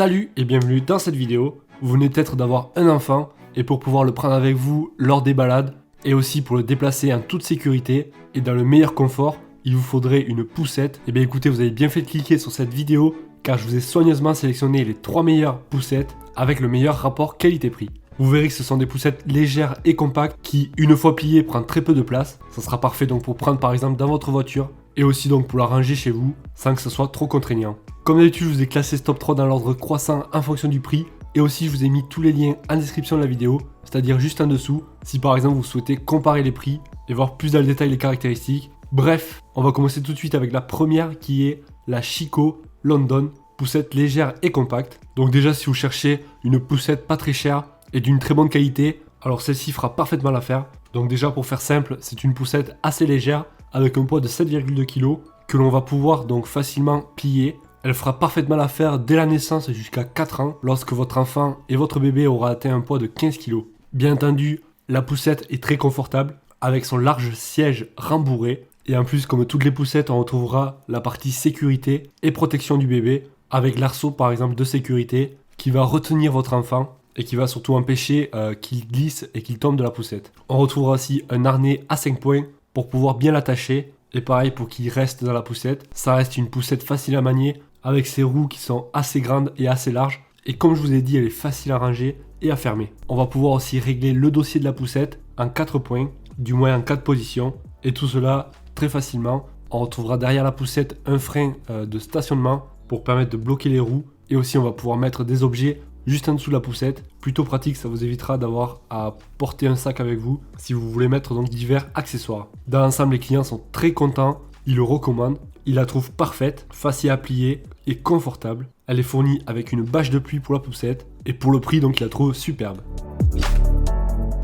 Salut et bienvenue dans cette vidéo. Vous venez peut-être d'avoir un enfant et pour pouvoir le prendre avec vous lors des balades et aussi pour le déplacer en toute sécurité et dans le meilleur confort, il vous faudrait une poussette. Et bien écoutez, vous avez bien fait de cliquer sur cette vidéo car je vous ai soigneusement sélectionné les 3 meilleures poussettes avec le meilleur rapport qualité-prix. Vous verrez que ce sont des poussettes légères et compactes qui, une fois pliées, prennent très peu de place. Ça sera parfait donc pour prendre par exemple dans votre voiture et aussi donc pour la ranger chez vous sans que ce soit trop contraignant. Comme d'habitude, je vous ai classé ce top 3 dans l'ordre croissant en fonction du prix et aussi je vous ai mis tous les liens en description de la vidéo, c'est-à-dire juste en dessous si par exemple vous souhaitez comparer les prix et voir plus dans le détail les caractéristiques. Bref, on va commencer tout de suite avec la première qui est la Chico London, poussette légère et compacte. Donc déjà si vous cherchez une poussette pas très chère et d'une très bonne qualité, alors celle-ci fera parfaitement l'affaire. Donc déjà pour faire simple, c'est une poussette assez légère avec un poids de 7,2 kg que l'on va pouvoir donc facilement plier. Elle fera parfaitement l'affaire dès la naissance jusqu'à 4 ans lorsque votre enfant et votre bébé aura atteint un poids de 15 kg. Bien entendu, la poussette est très confortable avec son large siège rembourré. Et en plus, comme toutes les poussettes, on retrouvera la partie sécurité et protection du bébé avec l'arceau par exemple de sécurité qui va retenir votre enfant et qui va surtout empêcher qu'il glisse et qu'il tombe de la poussette. On retrouvera aussi un harnais à 5 points pour pouvoir bien l'attacher et pareil pour qu'il reste dans la poussette. Ça reste une poussette facile à manier avec ses roues qui sont assez grandes et assez larges. Et comme je vous ai dit, elle est facile à ranger et à fermer. On va pouvoir aussi régler le dossier de la poussette en 4 points, du moins en 4 positions. Et tout cela très facilement. On retrouvera derrière la poussette un frein de stationnement pour permettre de bloquer les roues. Et aussi on va pouvoir mettre des objets juste en dessous de la poussette. Plutôt pratique, ça vous évitera d'avoir à porter un sac avec vous si vous voulez mettre donc divers accessoires. Dans l'ensemble, les clients sont très contents, ils le recommandent. Ils la trouvent parfaite, facile à plier et confortable. Elle est fournie avec une bâche de pluie pour la poussette et pour le prix donc ils la trouvent superbe.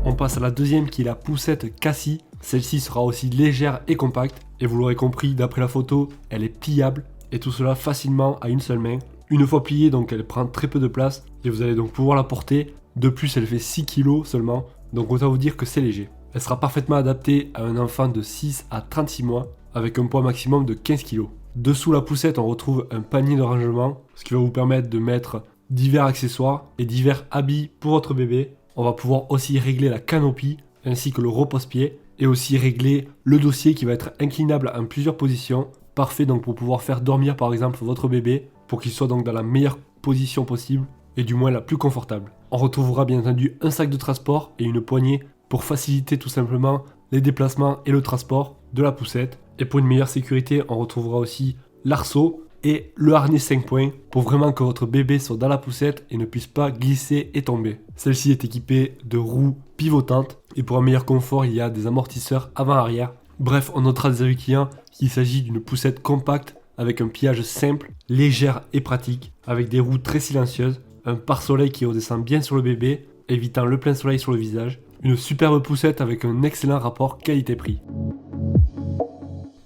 On passe à la deuxième qui est la poussette Cassie. Celle-ci sera aussi légère et compacte et vous l'aurez compris d'après la photo, elle est pliable et tout cela facilement à une seule main. Une fois pliée donc elle prend très peu de place et vous allez donc pouvoir la porter. De plus elle fait 6 kg seulement, donc autant vous dire que c'est léger. Elle sera parfaitement adaptée à un enfant de 6 à 36 mois avec un poids maximum de 15 kg. Dessous la poussette on retrouve un panier de rangement, ce qui va vous permettre de mettre divers accessoires et divers habits pour votre bébé. On va pouvoir aussi régler la canopie ainsi que le repose-pied et aussi régler le dossier qui va être inclinable en plusieurs positions. Parfait donc pour pouvoir faire dormir par exemple votre bébé pour qu'il soit donc dans la meilleure position possible et du moins la plus confortable. On retrouvera bien entendu un sac de transport et une poignée pour faciliter tout simplement les déplacements et le transport de la poussette. Et pour une meilleure sécurité, on retrouvera aussi l'arceau et le harnais 5 points pour vraiment que votre bébé soit dans la poussette et ne puisse pas glisser et tomber. Celle-ci est équipée de roues pivotantes et pour un meilleur confort, il y a des amortisseurs avant-arrière. Bref, on notera des avis clients qu'il s'agit d'une poussette compacte avec un pliage simple, légère et pratique, avec des roues très silencieuses, un pare-soleil qui redescend bien sur le bébé, évitant le plein soleil sur le visage, une superbe poussette avec un excellent rapport qualité-prix.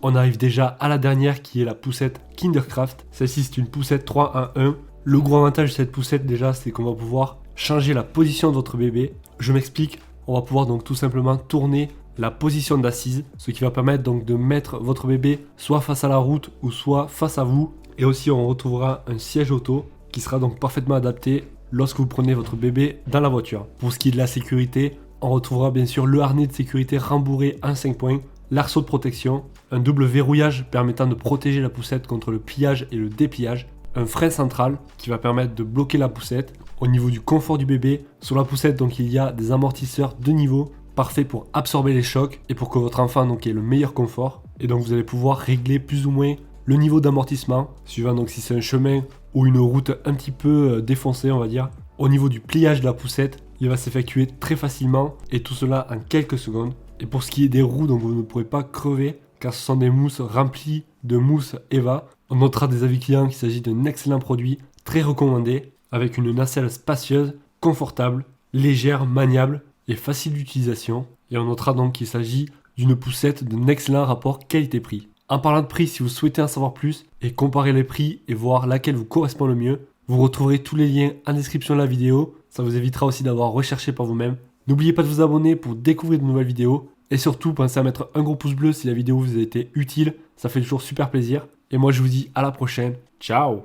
On arrive déjà à la dernière qui est la poussette Kindercraft. Celle-ci c'est une poussette 3 en 1. Le gros avantage de cette poussette déjà c'est qu'on va pouvoir changer la position de votre bébé. Je m'explique, on va pouvoir donc tout simplement tourner la position d'assise, ce qui va permettre donc de mettre votre bébé soit face à la route ou soit face à vous. Et aussi on retrouvera un siège auto qui sera donc parfaitement adapté lorsque vous prenez votre bébé dans la voiture. Pour ce qui est de la sécurité, on retrouvera bien sûr le harnais de sécurité rembourré en 5 points, l'arceau de protection, un double verrouillage permettant de protéger la poussette contre le pliage et le dépliage, un frein central qui va permettre de bloquer la poussette. Au niveau du confort du bébé, sur la poussette donc il y a des amortisseurs de niveau parfait pour absorber les chocs et pour que votre enfant donc ait le meilleur confort. Et donc vous allez pouvoir régler plus ou moins le niveau d'amortissement, suivant donc si c'est un chemin ou une route un petit peu défoncée on va dire. Au niveau du pliage de la poussette, il va s'effectuer très facilement et tout cela en quelques secondes. Et pour ce qui est des roues, donc vous ne pourrez pas crever car ce sont des mousses remplies de mousse Eva. On notera des avis clients qu'il s'agit d'un excellent produit, très recommandé, avec une nacelle spacieuse, confortable, légère, maniable et facile d'utilisation. Et on notera donc qu'il s'agit d'une poussette d'un excellent rapport qualité-prix. En parlant de prix, si vous souhaitez en savoir plus et comparer les prix et voir laquelle vous correspond le mieux, vous retrouverez tous les liens en description de la vidéo. Ça vous évitera aussi d'avoir recherché par vous-même. N'oubliez pas de vous abonner pour découvrir de nouvelles vidéos. Et surtout, pensez à mettre un gros pouce bleu si la vidéo vous a été utile. Ça fait toujours super plaisir. Et moi, je vous dis à la prochaine. Ciao!